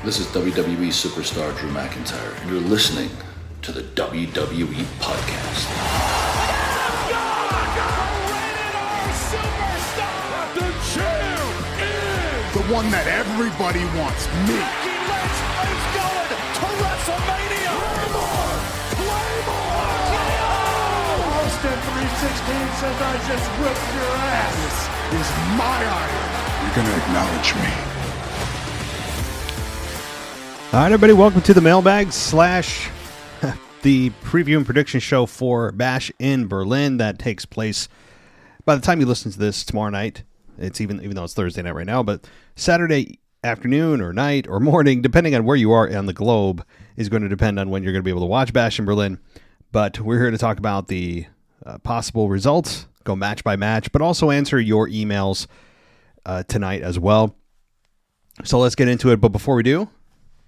This is WWE superstar Drew McIntyre, and you're listening to the WWE Podcast. The champ is the one that everybody wants, me. Becky Lynch is going to WrestleMania. Claymore! Austin 316 says I just whipped your ass. This is my iron. You're going to acknowledge me. All right, everybody, welcome to the Mailbag / the preview and prediction show for Bash in Berlin that takes place by the time you listen to this tomorrow night. It's even though it's Thursday night right now, but Saturday afternoon or night or morning, depending on where you are on the globe, is going to depend on when you're going to be able to watch Bash in Berlin. But we're here to talk about the possible results, go match by match, but also answer your emails tonight as well. So let's get into it. But before we do,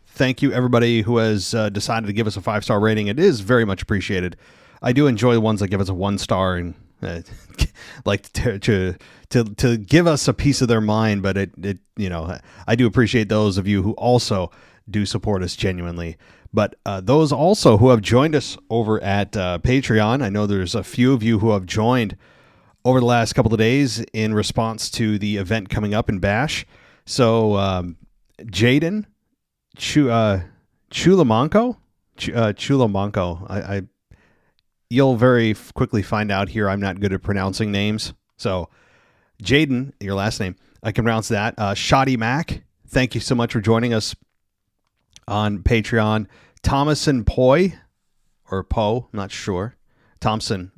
thank you, everybody who has decided to give us a 5-star rating. It is very much appreciated. I do enjoy the ones that give us a 1-star and like to give us a piece of their mind. But it I do appreciate those of you who also do support us genuinely. But those also who have joined us over at Patreon, I know there's a few of you who have joined over the last couple of days in response to the event coming up in Bash. So Jaden. Chulamanco, you'll very quickly find out here I'm not good at pronouncing names. So, Jaden, your last name, I can pronounce that. Shoddy Mac, thank you so much for joining us on Patreon. Thomason Poy, or Poe, I'm not sure. Thompson,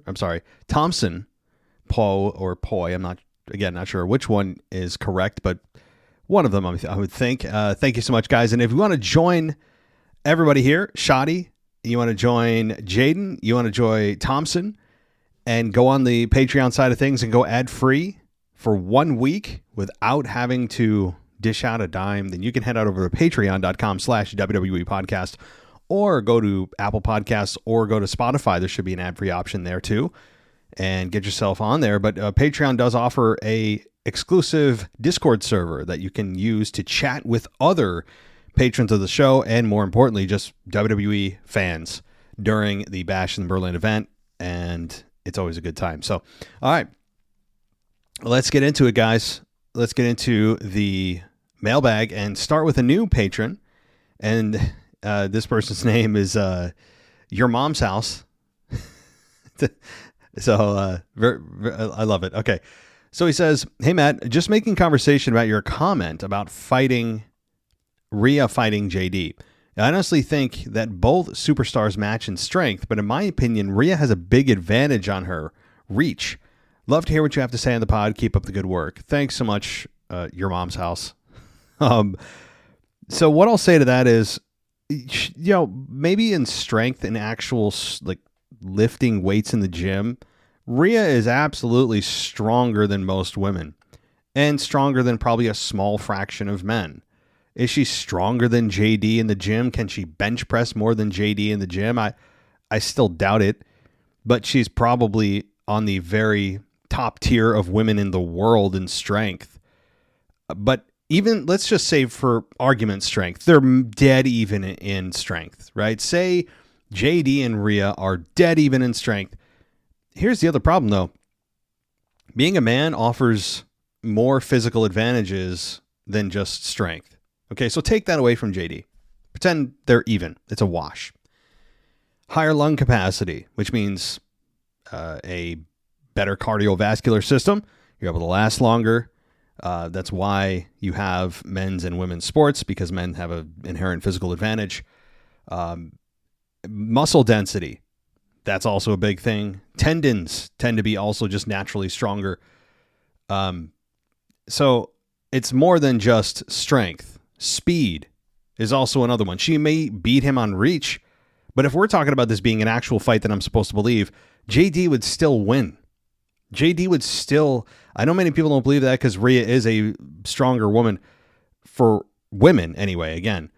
Poe or Poy, I'm not sure which one is correct, but one of them, I would think. Thank you so much, guys. And if you want to join everybody here, Shoddy, you want to join Jaden, you want to join Thompson, and go on the Patreon side of things and go ad-free for 1 week without having to dish out a dime, then you can head out over to patreon.com/WWE podcast or go to Apple Podcasts or go to Spotify. There should be an ad-free option there too, and get yourself on there. But Patreon does offer a exclusive Discord server that you can use to chat with other patrons of the show and, more importantly, just WWE fans during the Bash in Berlin event, and it's always a good time. So, all right, let's get into it, guys. Let's get into the mailbag and start with a new patron, and this person's name is Your Mom's House. So, I love it. Okay. So he says, "Hey, Matt, just making conversation about your comment about Rhea fighting JD. I honestly think that both superstars match in strength, but in my opinion, Rhea has a big advantage on her reach. Love to hear what you have to say on the pod. Keep up the good work. Thanks so much, Your Mom's House." So what I'll say to that is, maybe in strength and actual like lifting weights in the gym, Rhea is absolutely stronger than most women and stronger than probably a small fraction of men. Is she stronger than JD in the gym? Can she bench press more than JD in the gym? I still doubt it, but she's probably on the very top tier of women in the world in strength. But even, let's just say for argument's strength, they're dead even in strength, right? Say JD and Rhea are dead even in strength. Here's the other problem, though. Being a man offers more physical advantages than just strength. Okay, so take that away from JD. Pretend they're even. It's a wash. Higher lung capacity, which means a better cardiovascular system. You're able to last longer. That's why you have men's and women's sports, because men have an inherent physical advantage. Muscle density. That's also a big thing. Tendons tend to be also just naturally stronger. So it's more than just strength. Speed is also another one. She may beat him on reach, but if we're talking about this being an actual fight that I'm supposed to believe, JD would still win. JD would still... I know many people don't believe that because Rhea is a stronger woman for women anyway, again.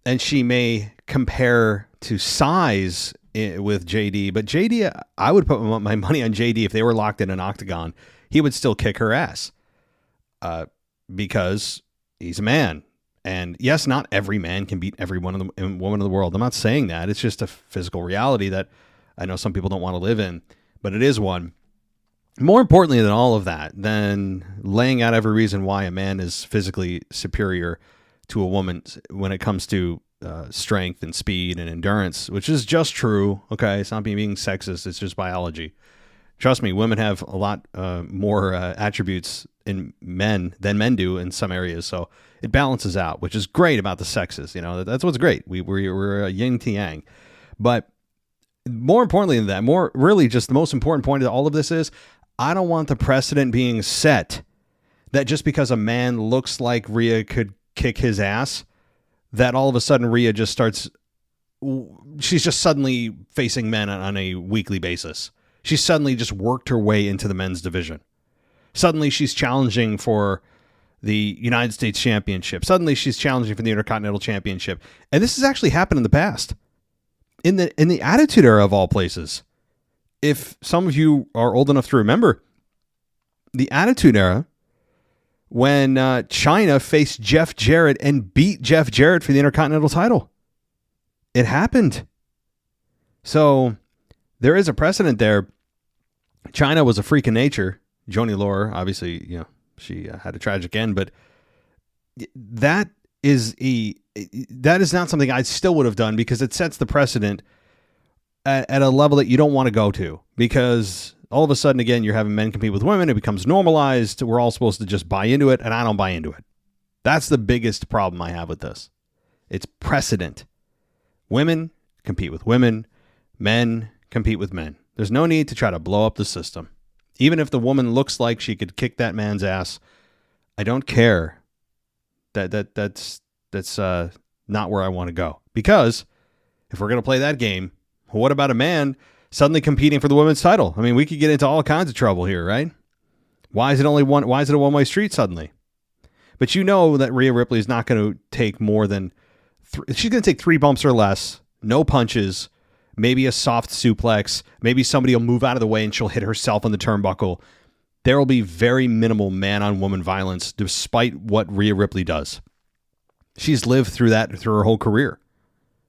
And she may compare to size with JD, but JD, I would put my money on JD if they were locked in an octagon. He would still kick her ass because he's a man And yes, not every man can beat every woman in the world. I'm not saying that. It's just a physical reality that I know some people don't want to live in, but it is one. More importantly than all of that, than laying out every reason why a man is physically superior to a woman when it comes to strength and speed and endurance, which is just true. Okay, it's not being sexist. It's just biology. Trust me, women have a lot more attributes in men than men do in some areas. So it balances out, which is great about the sexes. You know, that's what's great. We're a yin to yang. But more importantly than that, really just the most important point of all of this is I don't want the precedent being set that just because a man looks like Rhea could kick his ass, that all of a sudden Rhea just she's just suddenly facing men on a weekly basis. She suddenly just worked her way into the men's division. Suddenly she's challenging for the United States Championship. Suddenly she's challenging for the Intercontinental Championship. And this has actually happened in the past. In the Attitude Era of all places. If some of you are old enough to remember, the Attitude Era, when Chyna faced Jeff Jarrett and beat Jeff Jarrett for the Intercontinental title. It happened. So there is a precedent there. Chyna was a freak of nature. Joni Laurer, obviously, she had a tragic end, but that is not something I still would have done because it sets the precedent at a level that you don't want to go to, because all of a sudden, again, you're having men compete with women. It becomes normalized. We're all supposed to just buy into it, and I don't buy into it. That's the biggest problem I have with this. It's precedent. Women compete with women. Men compete with men. There's no need to try to blow up the system. Even if the woman looks like she could kick that man's ass, I don't care. That's not where I want to go. Because if we're going to play that game, what about a man suddenly competing for the women's title? I mean, we could get into all kinds of trouble here, right? Why is it a one-way street suddenly? But you know that Rhea Ripley is not going to take more than she's going to take 3 bumps or less, no punches, maybe a soft suplex, maybe somebody will move out of the way and she'll hit herself on the turnbuckle. There will be very minimal man-on-woman violence despite what Rhea Ripley does. She's lived through that through her whole career.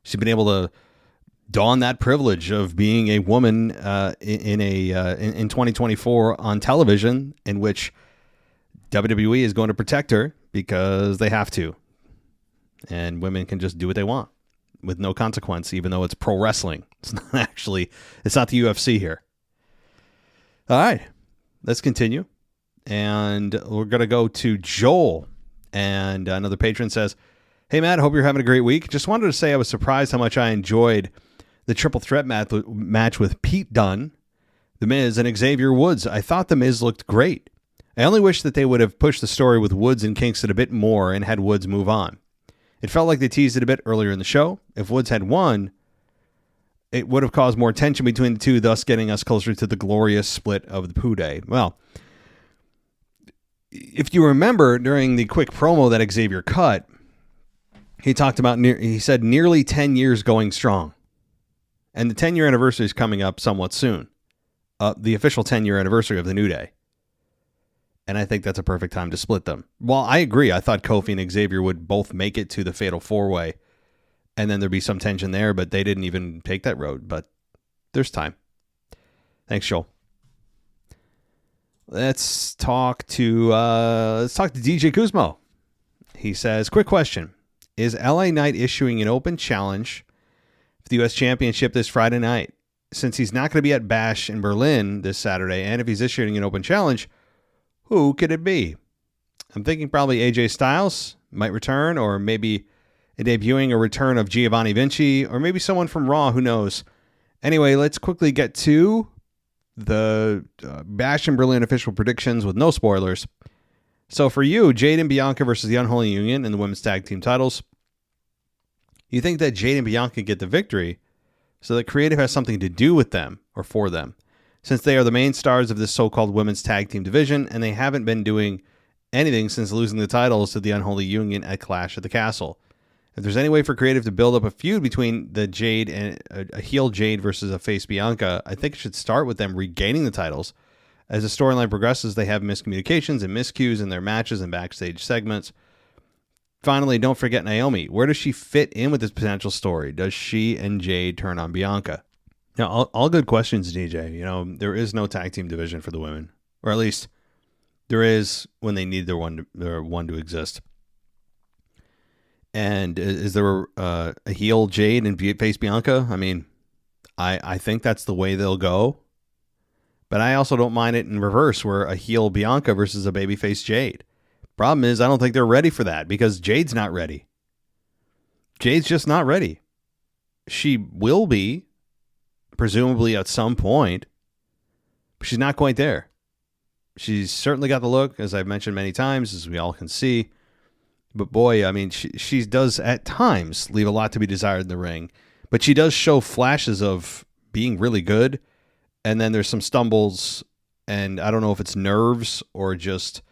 She's been able to don that privilege of being a woman in 2024 on television, in which WWE is going to protect her because they have to. And women can just do what they want with no consequence, even though it's pro wrestling. It's not the UFC here. All right, let's continue. And we're going to go to Joel. And another patron says, "Hey, Matt, hope you're having a great week. Just wanted to say I was surprised how much I enjoyed the triple threat match with Pete Dunne, The Miz, and Xavier Woods. I thought The Miz looked great. I only wish that they would have pushed the story with Woods and Kingston a bit more and had Woods move on. It felt like they teased it a bit earlier in the show. If Woods had won, it would have caused more tension between the two, thus getting us closer to the glorious split of the Poo Day." Well, if you remember during the quick promo that Xavier cut, he talked about, he said nearly 10 years going strong. And the 10-year anniversary is coming up somewhat soon. The official 10-year anniversary of the New Day. And I think that's a perfect time to split them. Well, I agree. I thought Kofi and Xavier would both make it to the Fatal 4-Way. And then there'd be some tension there, but they didn't even take that road. But there's time. Thanks, Joel. Let's talk to DJ Kuzmo. He says, "Quick question. Is LA Knight issuing an open challenge for the U.S. Championship this Friday night? Since he's not going to be at Bash in Berlin this Saturday, and if he's issuing an open challenge, who could it be? I'm thinking probably AJ Styles might return, or maybe debuting a return of Giovanni Vinci, or maybe someone from Raw, who knows. Anyway, let's quickly get to the Bash in Berlin official predictions with no spoilers. So for you, Jade and Bianca versus the Unholy Union in the women's tag team titles. You think that Jade and Bianca get the victory so that creative has something to do with them or for them, since they are the main stars of this so-called women's tag team division, and they haven't been doing anything since losing the titles to the Unholy Union at Clash at the Castle. If there's any way for creative to build up a feud between the Jade and a heel Jade versus a face Bianca, I think it should start with them regaining the titles. As the storyline progresses, they have miscommunications and miscues in their matches and backstage segments. Finally, don't forget Naomi. Where does she fit in with this potential story? Does she and Jade turn on Bianca? Now, all good questions, DJ. You know, there is no tag team division for the women, or at least there is when they need their one to exist. And is there a heel Jade and face Bianca? I mean, I think that's the way they'll go. But I also don't mind it in reverse, where a heel Bianca versus a babyface Jade. Problem is, I don't think they're ready for that because Jade's not ready. Jade's just not ready. She will be, presumably at some point, but she's not quite there. She's certainly got the look, as I've mentioned many times, as we all can see. But boy, I mean, she does at times leave a lot to be desired in the ring, but she does show flashes of being really good. And then there's some stumbles, and I don't know if it's nerves or just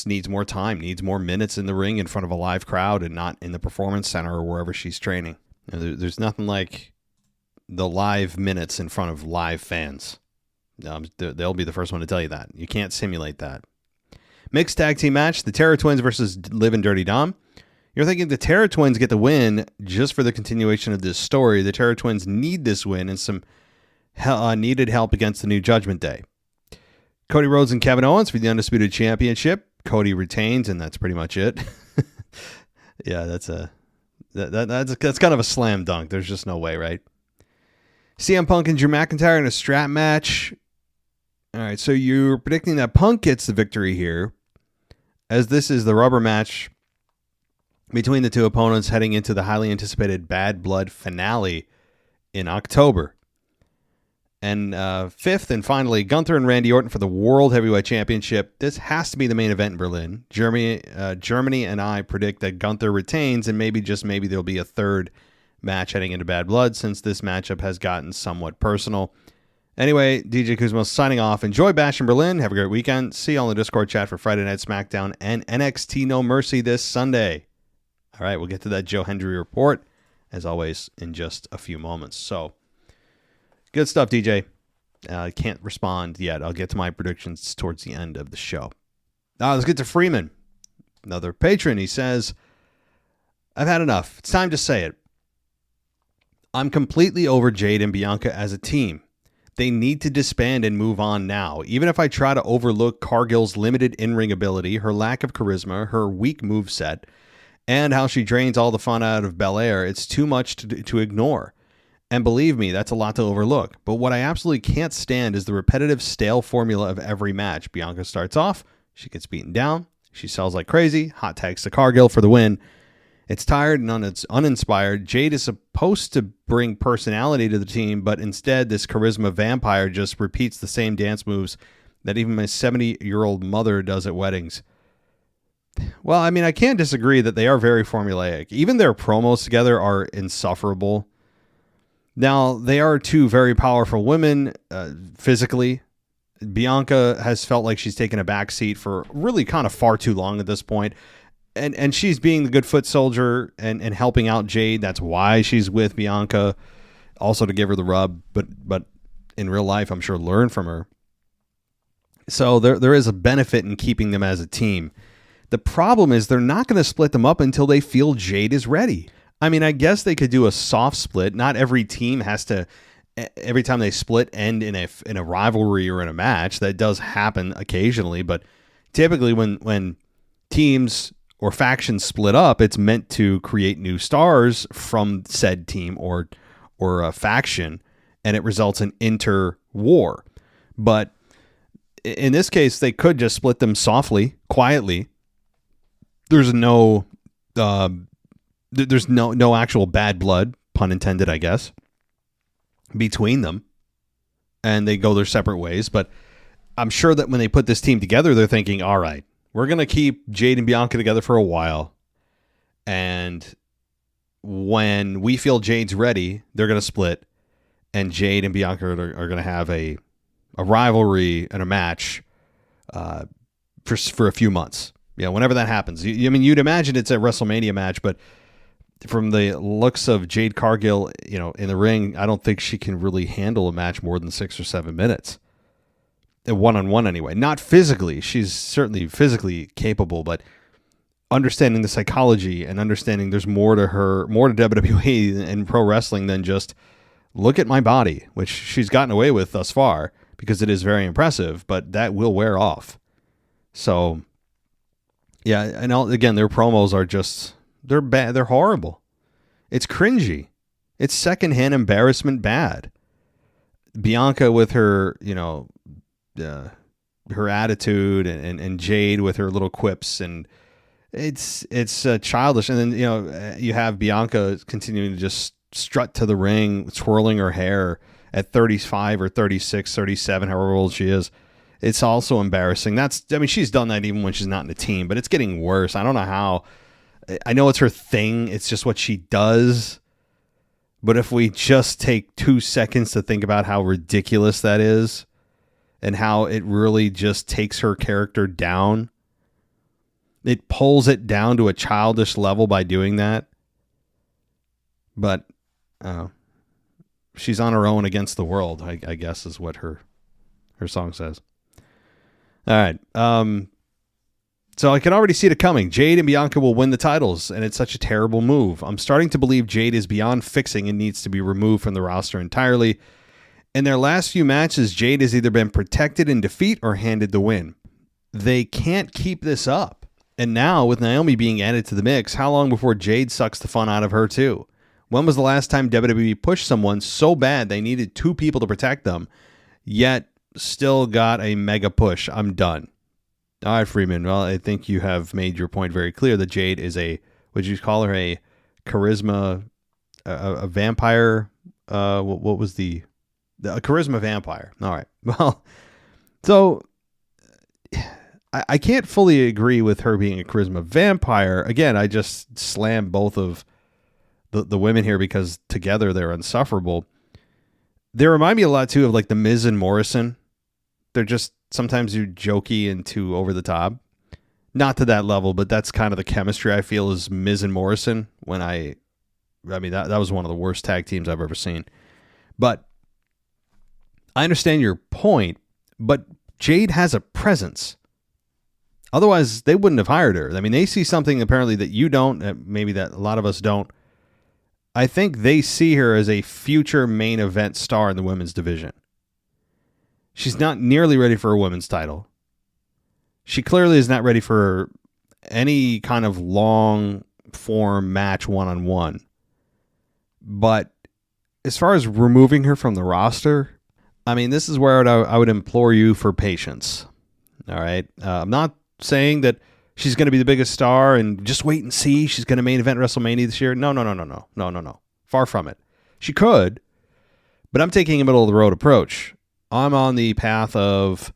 needs more time, needs more minutes in the ring in front of a live crowd and not in the performance center or wherever she's training. You know, there's nothing like the live minutes in front of live fans. They'll be the first one to tell you that. You can't simulate that. Mixed tag team match, the Terror Twins versus Liv and Dirty Dom. You're thinking the Terror Twins get the win just for the continuation of this story. The Terror Twins need this win and some needed help against the New Judgment Day. Cody Rhodes and Kevin Owens for the Undisputed Championship. Cody retains, and that's pretty much it. Yeah, that's kind of a slam dunk. There's just no way, right? CM Punk and Drew McIntyre in a strap match. All right, so you're predicting that Punk gets the victory here, as this is the rubber match between the two opponents heading into the highly anticipated Bad Blood finale in October. And fifth and finally, Gunther and Randy Orton for the World Heavyweight Championship. This has to be the main event in Berlin. Germany and I predict that Gunther retains, and maybe, just maybe, there'll be a third match heading into Bad Blood, since this matchup has gotten somewhat personal. Anyway, DJ Kuzma signing off. Enjoy Bash in Berlin. Have a great weekend. See you all in the Discord chat for Friday Night SmackDown and NXT No Mercy this Sunday. All right, we'll get to that Joe Hendry report, as always, in just a few moments. So, good stuff, DJ. I can't respond yet. I'll get to my predictions towards the end of the show. Now, let's get to Freeman, another patron. He says, I've had enough. It's time to say it. I'm completely over Jade and Bianca as a team. They need to disband and move on now. Even if I try to overlook Cargill's limited in-ring ability, her lack of charisma, her weak moveset, and how she drains all the fun out of Belair, it's too much to ignore. And believe me, that's a lot to overlook. But what I absolutely can't stand is the repetitive, stale formula of every match. Bianca starts off, she gets beaten down, she sells like crazy, hot tags to Cargill for the win. It's tired and it's uninspired. Jade is supposed to bring personality to the team, but instead this charisma vampire just repeats the same dance moves that even my 70-year-old mother does at weddings. Well, I mean, I can't disagree that they are very formulaic. Even their promos together are insufferable. Now, they are two very powerful women physically. Bianca has felt like she's taken a back seat for really kind of far too long at this point. And she's being the good foot soldier and helping out Jade. That's why she's with Bianca, also to give her the rub. But in real life, I'm sure learn from her. So there is a benefit in keeping them as a team. The problem is they're not going to split them up until they feel Jade is ready. I mean, I guess they could do a soft split. Not every team has to, every time they split, end in a rivalry or in a match. That does happen occasionally, but typically when teams or factions split up, it's meant to create new stars from said team or a faction, and it results in inter-war. But in this case, they could just split them softly, quietly. There's no actual bad blood, pun intended, I guess, between them, and they go their separate ways. But I'm sure that when they put this team together, they're thinking, all right, we're going to keep Jade and Bianca together for a while, and when we feel Jade's ready, they're going to split, and Jade and Bianca are going to have a rivalry and a match for a few months. Yeah, whenever that happens. I mean, you'd imagine it's a WrestleMania match, but from the looks of Jade Cargill, in the ring, I don't think she can really handle a match more than 6 or 7 minutes. One-on-one anyway. Not physically. She's certainly physically capable, but understanding the psychology and understanding there's more to WWE and pro wrestling than just look at my body, which she's gotten away with thus far because it is very impressive, but that will wear off. So, yeah, and again, their promos are just, they're bad. They're horrible. It's cringy. It's secondhand embarrassment bad. Bianca with her, her attitude and Jade with her little quips, and it's childish. And then, you have Bianca continuing to just strut to the ring, twirling her hair at 35 or 36, 37, however old she is. It's also embarrassing. She's done that even when she's not in the team, but it's getting worse. I don't know how. I know it's her thing. It's just what she does. But if we just take 2 seconds to think about how ridiculous that is and how it really just takes her character down, it pulls it down to a childish level by doing that. But she's on her own against the world, I guess is what her song says. All right. So I can already see it coming. Jade and Bianca will win the titles, and it's such a terrible move. I'm starting to believe Jade is beyond fixing and needs to be removed from the roster entirely. In their last few matches, Jade has either been protected in defeat or handed the win. They can't keep this up. And now, with Naomi being added to the mix, how long before Jade sucks the fun out of her too? When was the last time WWE pushed someone so bad they needed 2 people to protect them, yet still got a mega push? I'm done. All right, Freeman. Well, I think you have made your point very clear that Jade is would you call her a charisma, a vampire? What was a charisma vampire? All right. Well, so I can't fully agree with her being a charisma vampire. Again, I just slam both of the women here because together they're insufferable. They remind me a lot too of like the Miz and Morrison. They're just sometimes too jokey and too over the top. Not to that level, but that's kind of the chemistry I feel is Miz and Morrison. When that was one of the worst tag teams I've ever seen. But I understand your point, but Jade has a presence. Otherwise, they wouldn't have hired her. I mean, they see something apparently that you don't, maybe that a lot of us don't. I think they see her as a future main event star in the women's division. She's not nearly ready for a women's title. She clearly is not ready for any kind of long form match one-on-one. But as far as removing her from the roster, I mean, this is where I would implore you for patience. All right. I'm not saying that she's going to be the biggest star and just wait and see. She's going to main event WrestleMania this year. No. Far from it. She could, but I'm taking a middle of the road approach. I'm on the path of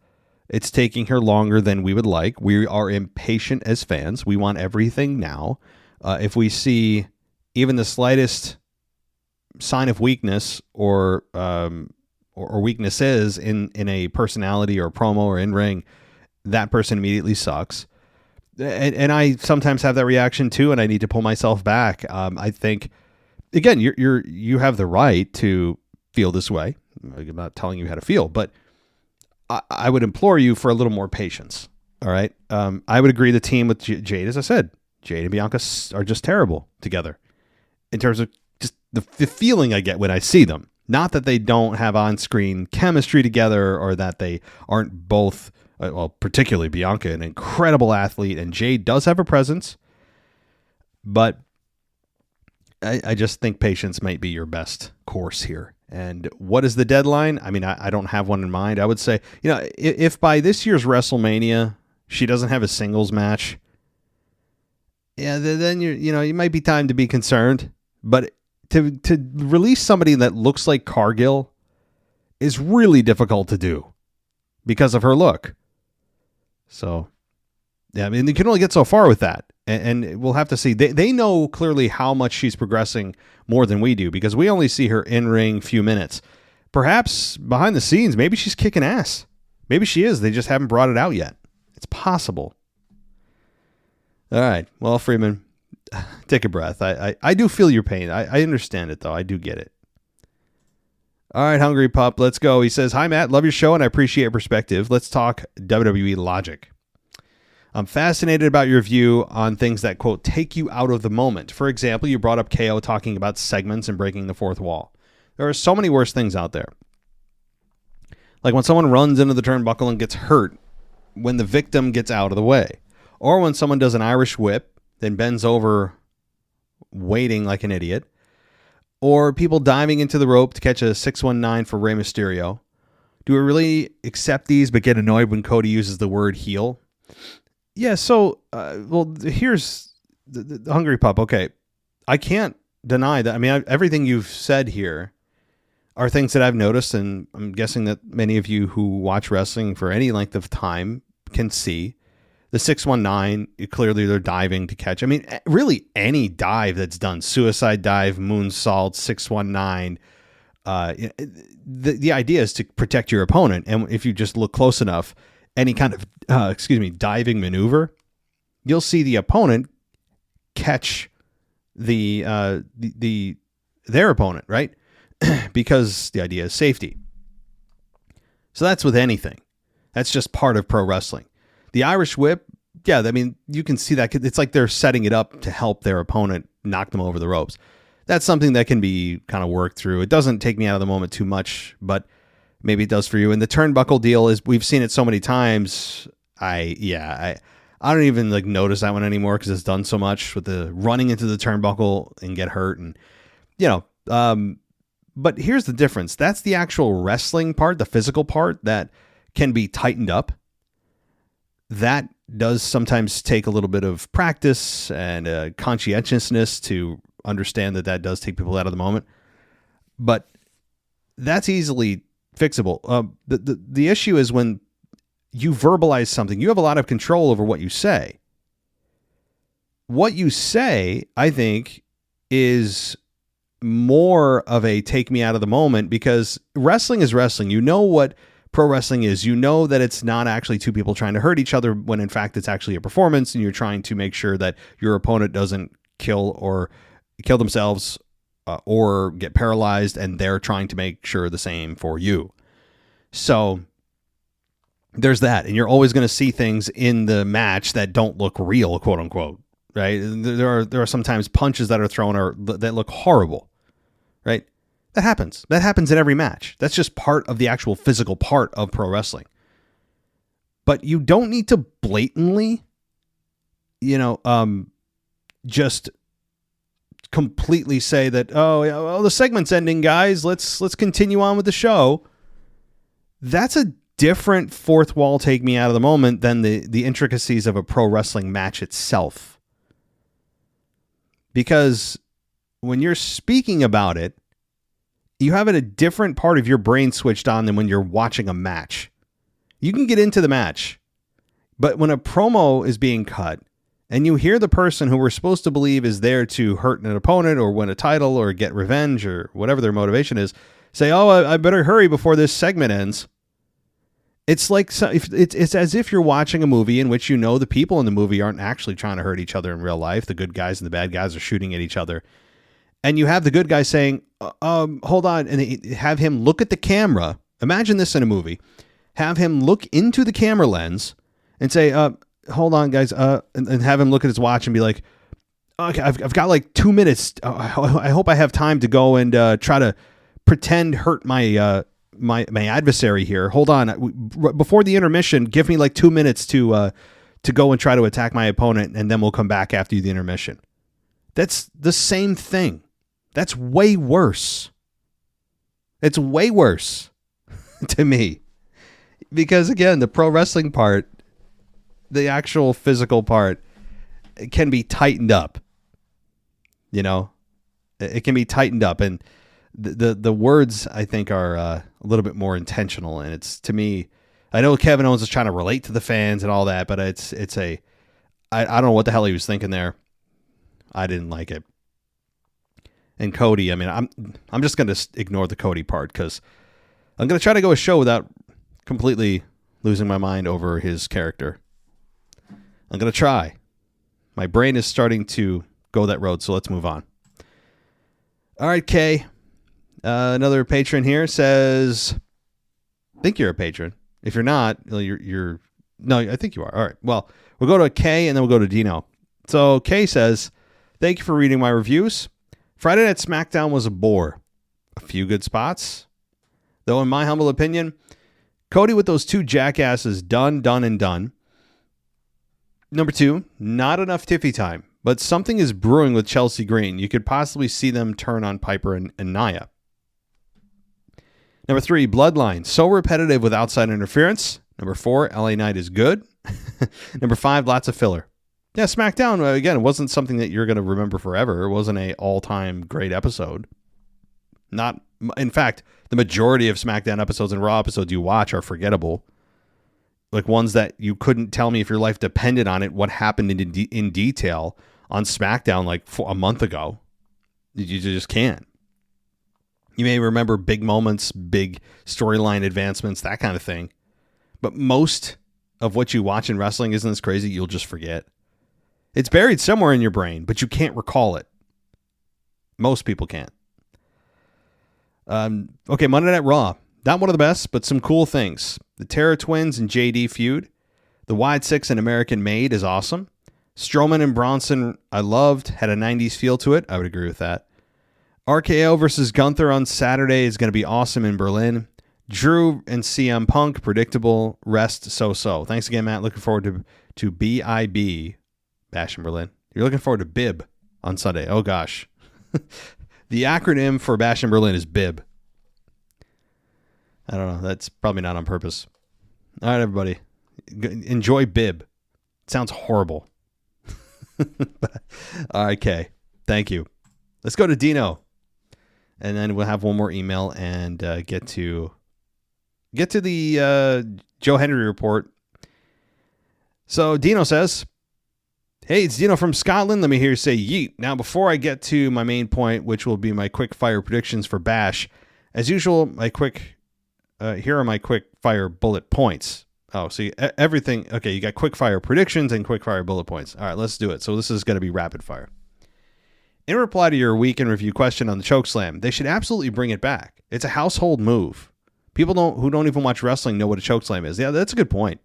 it's taking her longer than we would like. We are impatient as fans. We want everything now. If we see even the slightest sign of weakness or weaknesses in a personality or promo or in ring, that person immediately sucks. And I sometimes have that reaction too, and I need to pull myself back. I think, again, you have the right to feel this way. I'm not telling you how to feel, but I would implore you for a little more patience. All right. I would agree the team with Jade, as I said, Jade and Bianca are just terrible together in terms of just the feeling I get when I see them. Not that they don't have on-screen chemistry together or that they aren't both, particularly Bianca, an incredible athlete, and Jade does have a presence, but I just think patience might be your best course here. And what is the deadline? I mean, I don't have one in mind. I would say, if by this year's WrestleMania she doesn't have a singles match, yeah, then you might be time to be concerned. But to release somebody that looks like Cargill is really difficult to do because of her look. So, yeah, I mean, you can only get so far with that. And we'll have to see. They know clearly how much she's progressing more than we do because we only see her in-ring few minutes. Perhaps behind the scenes, maybe she's kicking ass. Maybe she is. They just haven't brought it out yet. It's possible. All right. Well, Freeman, take a breath. I do feel your pain. I understand it, though. I do get it. All right, Hungry Pup, let's go. He says, "Hi, Matt. Love your show, and I appreciate your perspective. Let's talk WWE logic. I'm fascinated about your view on things that, quote, take you out of the moment. For example, you brought up KO talking about segments and breaking the fourth wall. There are so many worse things out there. Like when someone runs into the turnbuckle and gets hurt when the victim gets out of the way. Or when someone does an Irish whip, then bends over waiting like an idiot. Or people diving into the rope to catch a 619 for Rey Mysterio. Do we really accept these but get annoyed when Cody uses the word heel? Yeah, so, here's the Hungry Pup. Okay, I can't deny that. I mean, everything you've said here are things that I've noticed, and I'm guessing that many of you who watch wrestling for any length of time can see. The 619, clearly they're diving to catch. I mean, really any dive that's done, suicide dive, moonsault, 619, the idea is to protect your opponent. And if you just look close enough, any kind of, diving maneuver, you'll see the opponent catch their opponent, right? Because the idea is safety. So that's with anything. That's just part of pro wrestling. The Irish whip, yeah, I mean, you can see that. It's like they're setting it up to help their opponent knock them over the ropes. That's something that can be kind of worked through. It doesn't take me out of the moment too much, but maybe it does for you. And the turnbuckle deal is, we've seen it so many times. I don't even like notice that one anymore because it's done so much with the running into the turnbuckle and get hurt. And, but here's the difference. That's the actual wrestling part, the physical part that can be tightened up. That does sometimes take a little bit of practice and conscientiousness to understand that does take people out of the moment. But that's easily fixable. The issue is when you verbalize something, you have a lot of control over what you say. What you say, I think, is more of a take me out of the moment, because wrestling is wrestling. You know what pro wrestling is. You know that it's not actually two people trying to hurt each other, when in fact it's actually a performance, and you're trying to make sure that your opponent doesn't kill themselves or get paralyzed, and they're trying to make sure the same for you. So there's that, and you're always going to see things in the match that don't look real, quote unquote, right? There are sometimes punches that are thrown that look horrible, right? That happens. That happens in every match. That's just part of the actual physical part of pro wrestling. But you don't need to blatantly, just completely say that, the segment's ending, guys. Let's continue on with the show. That's a different fourth wall take me out of the moment than the intricacies of a pro wrestling match itself. Because when you're speaking about it, you have a different part of your brain switched on than when you're watching a match. You can get into the match, but when a promo is being cut and you hear the person who we're supposed to believe is there to hurt an opponent or win a title or get revenge or whatever their motivation is, say, I better hurry before this segment ends. It's like, it's as if you're watching a movie in which the people in the movie aren't actually trying to hurt each other in real life. The good guys and the bad guys are shooting at each other. And you have the good guy saying, hold on, and they have him look at the camera. Imagine this in a movie. Have him look into the camera lens and say, hold on, guys, and have him look at his watch and be like, okay, I've got like 2 minutes. I hope I have time to go and try to pretend hurt my adversary here. Hold on. Before the intermission, give me like 2 minutes to go and try to attack my opponent, and then we'll come back after the intermission. That's the same thing. That's way worse. It's way worse to me. Because again, the pro wrestling part, the actual physical part, it can be tightened up. It can be tightened up, and the words, I think, are a little bit more intentional. And it's, to me, I know Kevin Owens is trying to relate to the fans and all that, but I don't know what the hell he was thinking there. I didn't like it. And Cody, I mean, I'm just going to ignore the Cody part, because I'm going to try to go a show without completely losing my mind over his character. I'm going to try. My brain is starting to go that road, so let's move on. All right, Kay. Another patron here says, I think you're a patron. If you're not, you're No, I think you are. All right. Well, we'll go to Kay and then we'll go to Dino. So Kay says, thank you for reading my reviews. Friday Night SmackDown was a bore. A few good spots. Though in my humble opinion, Cody with those 2 jackasses done. Number 2, not enough Tiffy time, but something is brewing with Chelsea Green. You could possibly see them turn on Piper and Nia. Number 3, Bloodline. So repetitive with outside interference. Number 4, LA Knight is good. Number 5, lots of filler. Yeah, SmackDown, again, it wasn't something that you're going to remember forever. It wasn't an all-time great episode. In fact, the majority of SmackDown episodes and Raw episodes you watch are forgettable. Like ones that you couldn't tell me if your life depended on it, what happened in detail on SmackDown like a month ago. You just can't. You may remember big moments, big storyline advancements, that kind of thing. But most of what you watch in wrestling isn't this crazy, you'll just forget. It's buried somewhere in your brain, but you can't recall it. Most people can't. Okay, Monday Night Raw. Not one of the best, but some cool things. The Terror Twins and JD feud. The Wide Six and American Made is awesome. Strowman and Bronson, I loved. Had a 90s feel to it. I would agree with that. RKO versus Gunther on Saturday is going to be awesome in Berlin. Drew and CM Punk, predictable. Rest so-so. Thanks again, Matt. Looking forward to BIB. Bash in Berlin. You're looking forward to BIB on Sunday. Oh, gosh. The acronym for Bash in Berlin is BIB. I don't know. That's probably not on purpose. All right, everybody. Enjoy BIB. It sounds horrible. All right, Kay. Thank you. Let's go to Dino. And then we'll have one more email and get to the Joe Henry report. So Dino says, hey, it's Dino from Scotland. Let me hear you say yeet. Now, before I get to my main point, which will be my quick fire predictions for Bash, as usual, here are my quick fire bullet points. Oh, see everything. Okay, you got quick fire predictions and quick fire bullet points. All right, let's do it. So this is going to be rapid fire. In reply to your week in review question on the chokeslam, they should absolutely bring it back. It's a household move. People who don't even watch wrestling know what a chokeslam is. Yeah, that's a good point.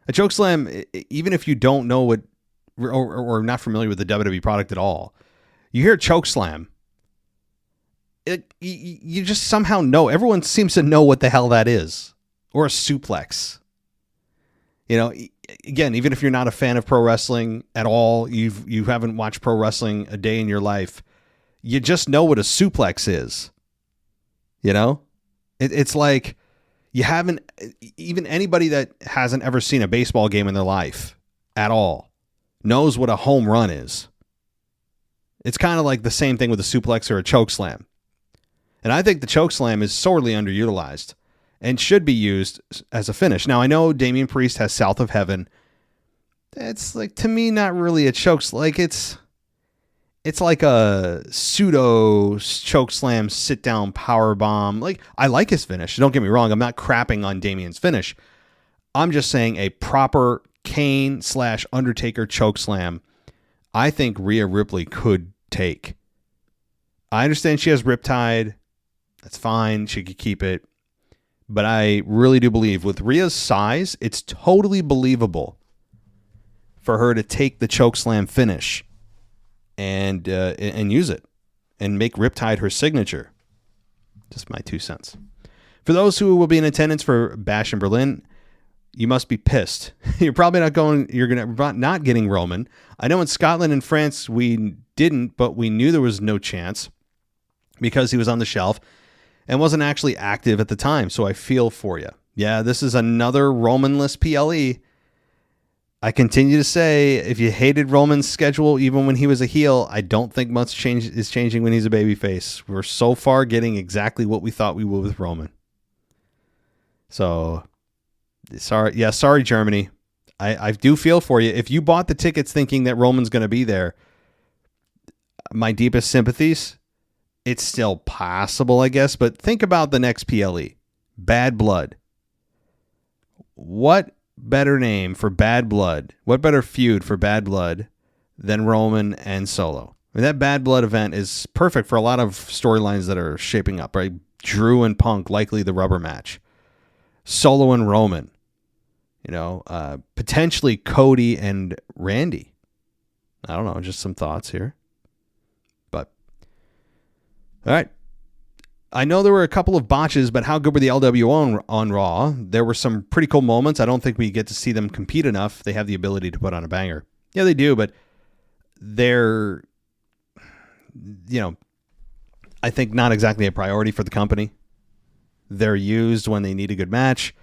A chokeslam, even if you don't know what or not familiar with the WWE product at all, you hear chokeslam, you just somehow know. Everyone seems to know what the hell that is. Or a suplex. You know, again, even if you're not a fan of pro wrestling at all, you haven't watched pro wrestling a day in your life, you just know what a suplex is. You know? It's like you haven't, even anybody that hasn't ever seen a baseball game in their life at all knows what a home run is. It's kind of like the same thing with a suplex or a chokeslam. And I think the chokeslam is sorely underutilized and should be used as a finish. Now, I know Damian Priest has South of Heaven. It's like, to me, not really a chokeslam. Like, it's like a pseudo chokeslam, sit down power bomb. Like, I like his finish. Don't get me wrong. I'm not crapping on Damian's finish. I'm just saying a proper Kane/Undertaker chokeslam, I think Rhea Ripley could take. I understand she has Riptide. That's fine. She could keep it. But I really do believe with Rhea's size, it's totally believable for her to take the chokeslam finish and use it and make Riptide her signature. Just my 2 cents. For those who will be in attendance for Bash in Berlin, you must be pissed. You're probably not going. You're not getting Roman. I know in Scotland and France we didn't, but we knew there was no chance because he was on the shelf and wasn't actually active at the time, so I feel for you. Yeah, this is another Roman-less PLE. I continue to say, if you hated Roman's schedule even when he was a heel, I don't think much is changing when he's a babyface. We're so far getting exactly what we thought we would with Roman. So, sorry, Germany. I do feel for you. If you bought the tickets thinking that Roman's going to be there, my deepest sympathies. It's still possible, I guess, but think about the next PLE. Bad Blood. What better name for Bad Blood? What better feud for Bad Blood than Roman and Solo? I mean, that Bad Blood event is perfect for a lot of storylines that are shaping up, right? Drew and Punk, likely the rubber match. Solo and Roman. Potentially Cody and Randy. I don't know, just some thoughts here. But, all right. I know there were a couple of botches, but how good were the LWO on Raw? There were some pretty cool moments. I don't think we get to see them compete enough. They have the ability to put on a banger. Yeah, they do, but they're, I think not exactly a priority for the company. They're used when they need a good match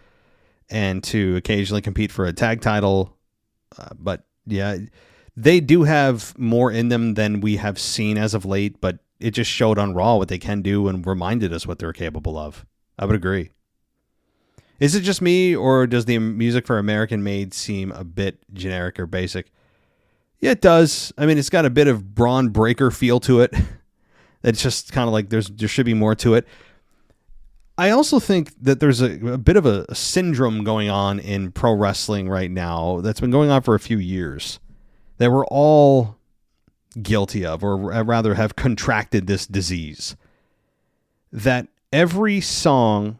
and to occasionally compete for a tag title. But yeah, they do have more in them than we have seen as of late, but it just showed on Raw what they can do and reminded us what they're capable of. I would agree. Is it just me, or does the music for American Made seem a bit generic or basic? Yeah, it does. I mean, it's got a bit of Braun Breaker feel to it. It's just kind of like there should be more to it. I also think that there's a bit of a syndrome going on in pro wrestling right now that's been going on for a few years that we're all guilty of, or rather have contracted this disease, that every song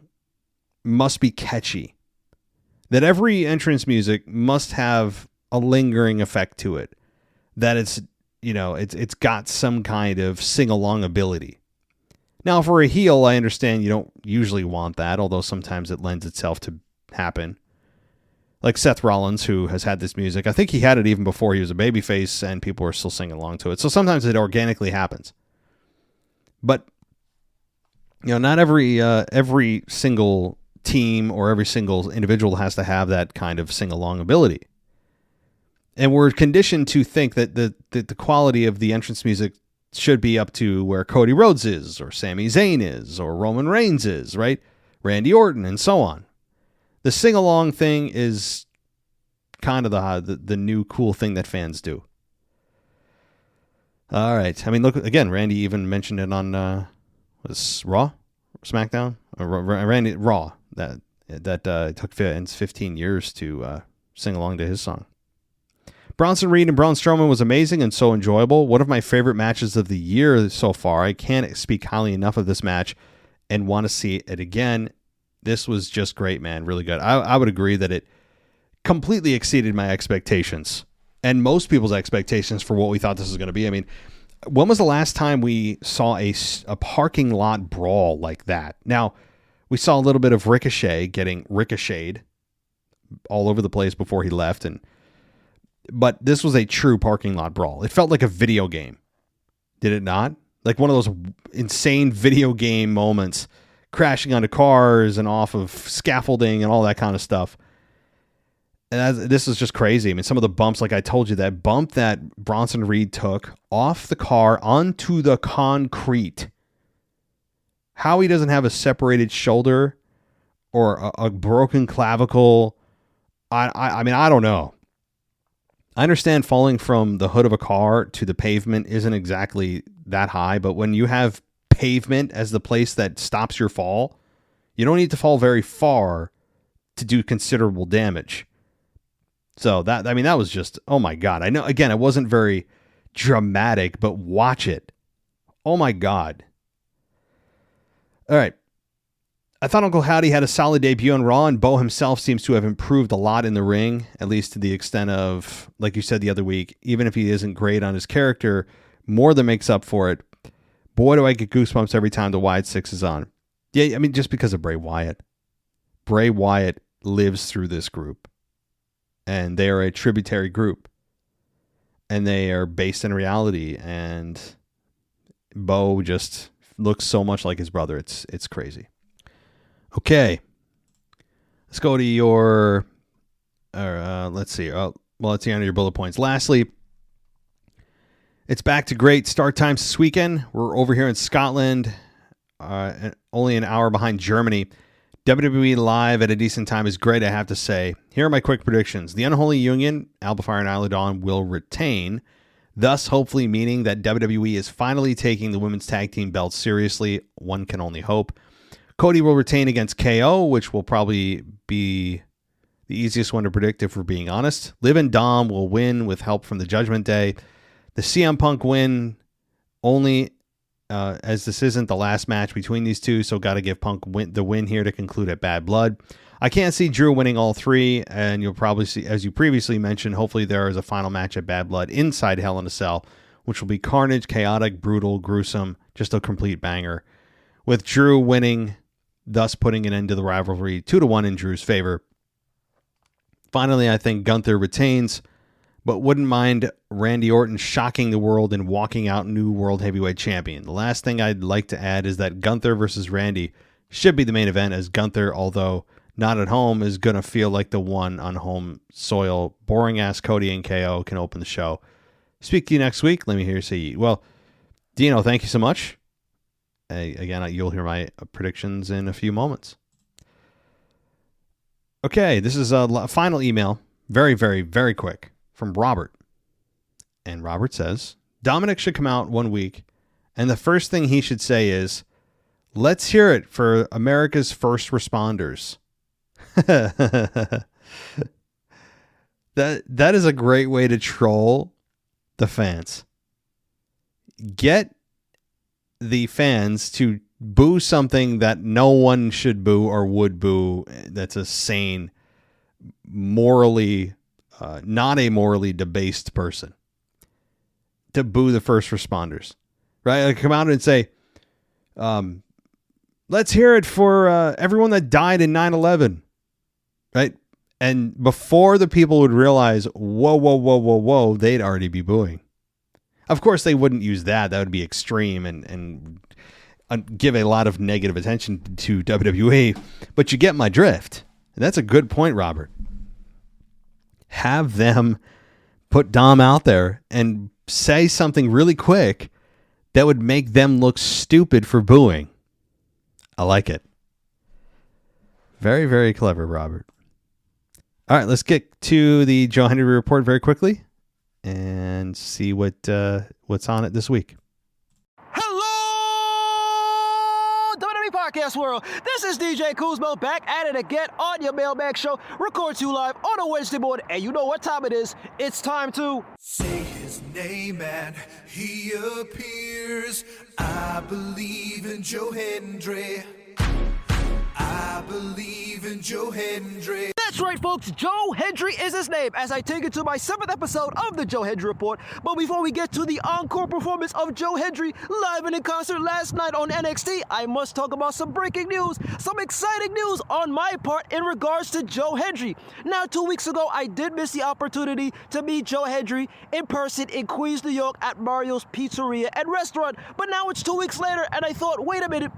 must be catchy, that every entrance music must have a lingering effect to it, that it's got some kind of sing-along ability. Now, for a heel, I understand you don't usually want that, although sometimes it lends itself to happen. Like Seth Rollins, who has had this music. I think he had it even before he was a babyface, and people are still singing along to it. So sometimes it organically happens. But, not every single team or every single individual has to have that kind of sing-along ability. And we're conditioned to think that the quality of the entrance music should be up to where Cody Rhodes is, or Sami Zayn is, or Roman Reigns is, right? Randy Orton, and so on. The sing-along thing is kind of the new cool thing that fans do. All right. I mean, look, again, Randy even mentioned it on was Raw? SmackDown? Or Randy Raw. That took 15 years to sing along to his song. Bronson Reed and Braun Strowman was amazing and so enjoyable. One of my favorite matches of the year so far. I can't speak highly enough of this match and want to see it again. This was just great, man. Really good. I would agree that it completely exceeded my expectations and most people's expectations for what we thought this was going to be. I mean, when was the last time we saw a parking lot brawl like that? Now, we saw a little bit of Ricochet getting ricocheted all over the place before he left, but this was a true parking lot brawl. It felt like a video game. Did it not? Like one of those insane video game moments, crashing onto cars and off of scaffolding and all that kind of stuff. And this is just crazy. I mean, some of the bumps, like I told you, that bump that Bronson Reed took off the car onto the concrete. How he doesn't have a separated shoulder or a broken clavicle, I mean, I don't know. I understand falling from the hood of a car to the pavement isn't exactly that high, but when you have pavement as the place that stops your fall, you don't need to fall very far to do considerable damage. So that was just, oh my God. I know, again, it wasn't very dramatic, but watch it. Oh my God. All right. I thought Uncle Howdy had a solid debut on Raw, and Bo himself seems to have improved a lot in the ring, at least to the extent of, like you said the other week, even if he isn't great on his character, more than makes up for it. Boy, do I get goosebumps every time the Wyatt Six is on. Yeah, I mean, just because of Bray Wyatt. Bray Wyatt lives through this group, and they are a tributary group, and they are based in reality, and Bo just looks so much like his brother. It's crazy. Okay, let's go to your, let's see. Let's see on your bullet points. Lastly, it's back to great start times this weekend. We're over here in Scotland, only an hour behind Germany. WWE Live at a decent time is great, I have to say. Here are my quick predictions. The Unholy Union, Alba Fire and Isla Dawn, will retain, thus hopefully meaning that WWE is finally taking the women's tag team belts seriously. One can only hope. Cody will retain against KO, which will probably be the easiest one to predict if we're being honest. Liv and Dom will win with help from the Judgment Day. The CM Punk win only as this isn't the last match between these two, so got to give Punk the win here to conclude at Bad Blood. I can't see Drew winning all three, and you'll probably see, as you previously mentioned, hopefully there is a final match at Bad Blood inside Hell in a Cell, which will be carnage, chaotic, brutal, gruesome, just a complete banger. With Drew winning, thus putting an end to the rivalry 2-1 in Drew's favor. Finally, I think Gunther retains, but wouldn't mind Randy Orton shocking the world and walking out new World Heavyweight Champion. The last thing I'd like to add is that Gunther versus Randy should be the main event, as Gunther, although not at home, is going to feel like the one on home soil. Boring-ass Cody and KO can open the show. Speak to you next week. Let me hear you say, well, Dino, thank you so much. Again, you'll hear my predictions in a few moments. Okay, this is a final email. Very, very, very quick from Robert. And Robert says, Dominic should come out 1 week, and the first thing he should say is, let's hear it for America's first responders. That is a great way to troll the fans. Get the fans to boo something that no one should boo or would boo. That's a sane, morally, not a morally debased person. To boo the first responders, right? Like, come out and say, let's hear it for everyone that died in 9/11, right? And before the people would realize, whoa, they'd already be booing. Of course, they wouldn't use that. That would be extreme and give a lot of negative attention to WWE. But you get my drift. And that's a good point, Robert. Have them put Dom out there and say something really quick that would make them look stupid for booing. I like it. Very, very clever, Robert. All right, let's get to the Joe Hendry report very quickly and see what's on it this week. Hello, WWE Podcast World. This is DJ Kuzmo back at it again on your Mailbag show. Record to you live on a Wednesday morning, and you know what time it is. It's time to Say his name and he appears. I believe in Joe Hendry. I believe in Joe Hendry. That's right, folks. Joe Hendry is his name as I take it to my 7th episode of the Joe Hendry Report. But before we get to the encore performance of Joe Hendry live and in concert last night on NXT, I must talk about some breaking news, some exciting news on my part in regards to Joe Hendry. Now, 2 weeks ago, I did miss the opportunity to meet Joe Hendry in person in Queens, New York at Mario's Pizzeria and Restaurant. But now it's 2 weeks later, and I thought, wait a minute.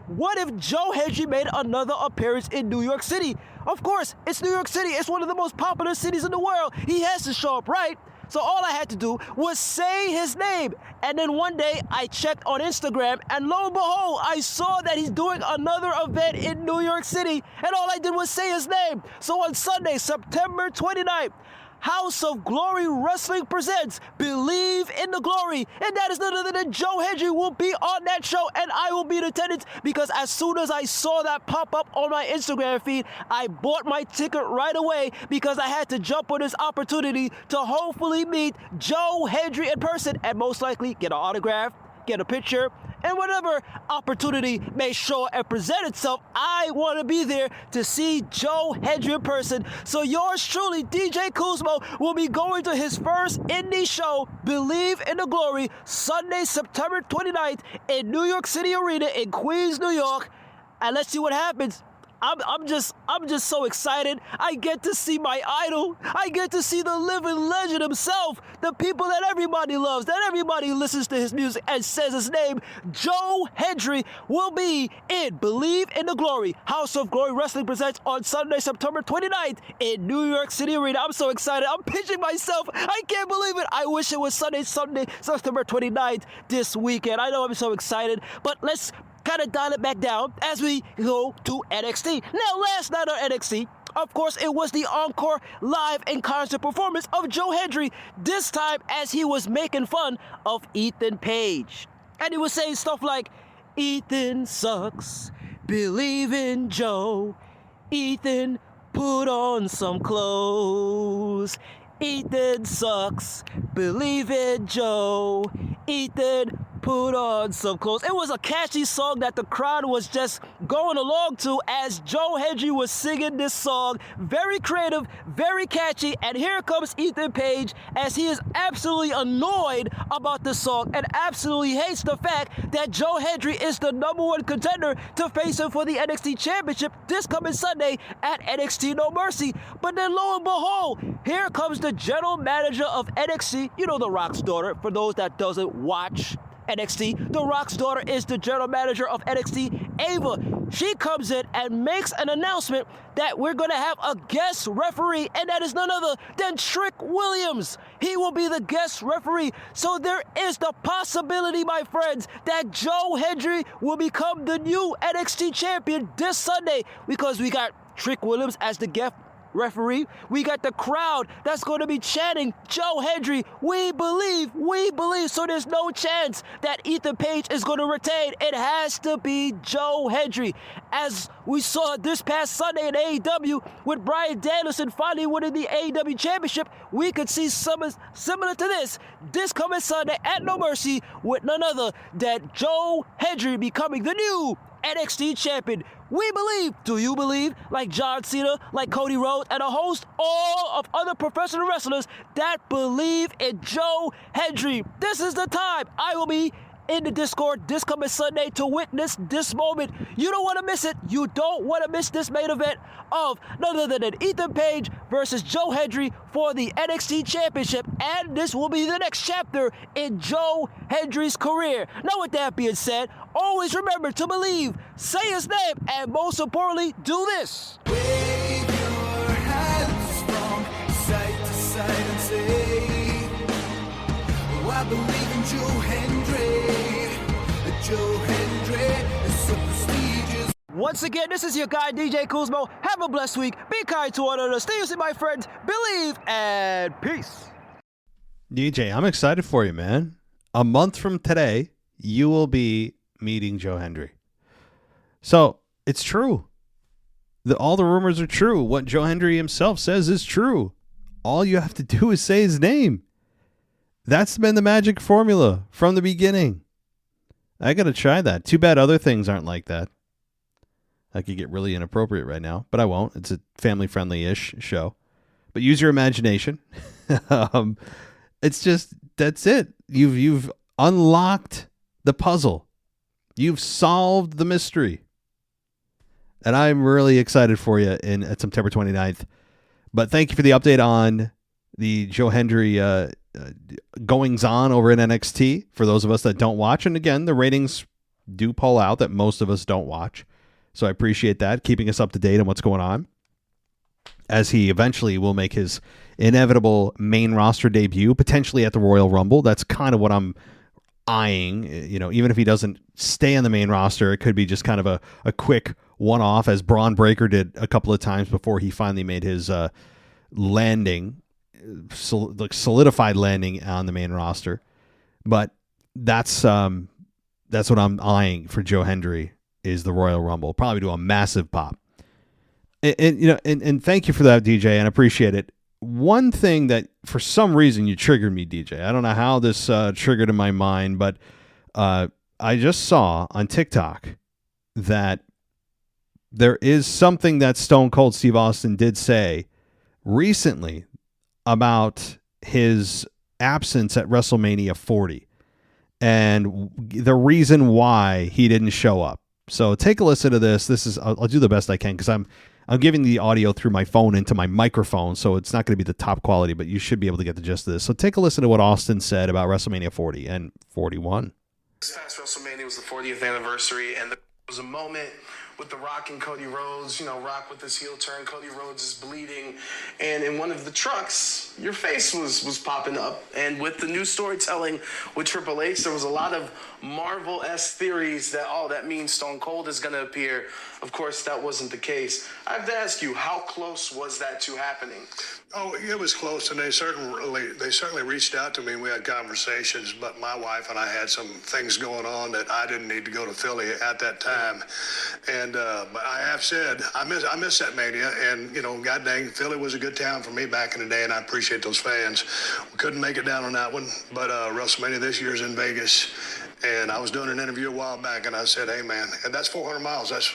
What if Joe Hendry made another appearance in New York City? Of course, it's New York City. It's one of the most popular cities in the world. He has to show up, right? So all I had to do was say his name. And then one day I checked on Instagram, and lo and behold, I saw that he's doing another event in New York City. And all I did was say his name. So on Sunday, September 29th, House of Glory Wrestling presents Believe in the Glory, and that is none other than Joe Hendry will be on that show, and I will be in attendance because as soon as I saw that pop up on my Instagram feed, I bought my ticket right away because I had to jump on this opportunity to hopefully meet Joe Hendry in person and most likely get an autograph, get a picture, and whatever opportunity may show and present itself, I want to be there to see Joe Hendry in person. So yours truly, DJ Kuzmo, will be going to his first indie show, Believe in the Glory, Sunday, September 29th in New York City Arena in Queens, New York. And let's see what happens. I'm just so excited. I get to see my idol. I get to see the living legend himself. The people that everybody loves, that everybody listens to his music and says his name. Joe Hendry will be in Believe in the Glory. House of Glory Wrestling presents on Sunday, September 29th in New York City Arena. I'm so excited. I'm pinching myself. I can't believe it. I wish it was Sunday, September 29th this weekend. I know I'm so excited, but let's kind of dial it back down as we go to NXT. Now, last night on NXT, of course, it was the encore live and concert performance of Joe Hendry, this time as he was making fun of Ethan Page. And he was saying stuff like, Ethan sucks, believe in Joe. Ethan, put on some clothes. Ethan sucks, believe in Joe. Ethan, Put on some clothes. It was a catchy song that the crowd was just going along to as Joe Hendry was singing this song. Very creative, very catchy, and here comes Ethan Page as he is absolutely annoyed about this song and absolutely hates the fact that Joe Hendry is the #1 contender to face him for the NXT Championship this coming Sunday at NXT No Mercy. But then lo and behold, here comes the general manager of NXT, you know, The Rock's daughter, for those that doesn't watch NXT. The Rock's daughter is the general manager of NXT, Ava. She comes in and makes an announcement that we're going to have a guest referee, and that is none other than Trick Williams. He will be the guest referee. So there is the possibility, my friends, that Joe Hendry will become the new NXT champion this Sunday, because we got Trick Williams as the guest referee. We got the crowd that's going to be chanting Joe Hendry, we believe, we believe. So there's no chance that Ethan Page is going to retain. It has to be Joe Hendry. As we saw this past Sunday in AEW with Bryan Danielson finally winning the AEW championship, we could see something similar to this coming Sunday at No Mercy with none other than Joe Hendry becoming the new NXT champion. We believe. Do you believe? Like John Cena, like Cody Rhodes, and a host all of other professional wrestlers that believe in Joe Hendry. This is the time. I will be in the Discord this coming Sunday to witness this moment. You don't want to miss it. You don't want to miss this main event of none other than Ethan Page versus Joe Hendry for the NXT Championship. And this will be the next chapter in Joe Hendry's career. Now, with that being said, always remember to believe, say his name, and most importantly, do this. Wave your hands from side to side and say, oh, I believe in Joe Hendry. Joe Hendry is so prestigious. Once again, this is your guy, DJ Kuzmo. Have a blessed week. Be kind to one another. Stay easy, my friends. Believe and peace. DJ, I'm excited for you, man. A month from today, you will be meeting Joe Hendry. So it's true. All the rumors are true. What Joe Hendry himself says is true. All you have to do is say his name. That's been the magic formula from the beginning. I got to try that. Too bad other things aren't like that. I could get really inappropriate right now, but I won't. It's a family-friendly-ish show. But use your imagination. It's just, that's it. You've unlocked the puzzle. You've solved the mystery. And I'm really excited for you at September 29th. But thank you for the update on the Joe Hendry goings-on over in NXT for those of us that don't watch. And again, the ratings do pull out that most of us don't watch. So I appreciate that, keeping us up to date on what's going on, as he eventually will make his inevitable main roster debut, potentially at the Royal Rumble. That's kind of what I'm eyeing. You know, even if he doesn't stay on the main roster, it could be just kind of a quick one-off, as Braun Breaker did a couple of times before he finally made his landing, solidified landing on the main roster. But that's what I'm eyeing for Joe Hendry, is the Royal Rumble. Probably do a massive pop. And thank you for that, DJ, and I appreciate it. One thing that for some reason you triggered me, DJ. I don't know how this triggered in my mind, but I just saw on TikTok that there is something that Stone Cold Steve Austin did say recently about his absence at WrestleMania 40 and the reason why he didn't show up. So take a listen to this. I'll do the best I can, because I'm giving the audio through my phone into my microphone, so it's not going to be the top quality, but you should be able to get the gist of this. So take a listen to what Austin said about WrestleMania 40 and 41. This past WrestleMania was the 40th anniversary, and there was a moment with The Rock and Cody Rhodes. You know, Rock with his heel turn, Cody Rhodes is bleeding, and in one of the trucks, your face was popping up. And with the new storytelling with Triple H, there was a lot of Marvel-esque theories that, oh, that means Stone Cold is going to appear. Of course, that wasn't the case. I have to ask you, how close was that to happening? Oh, it was close, and they certainly reached out to me. We had conversations, but my wife and I had some things going on that I didn't need to go to Philly at that time. And but I have said I miss that Mania, and God dang, Philly was a good town for me back in the day, and I appreciate those fans. We couldn't make it down on that one, but WrestleMania this year is in Vegas. And I was doing an interview a while back, and I said, "Hey, man, and that's 400 miles. That's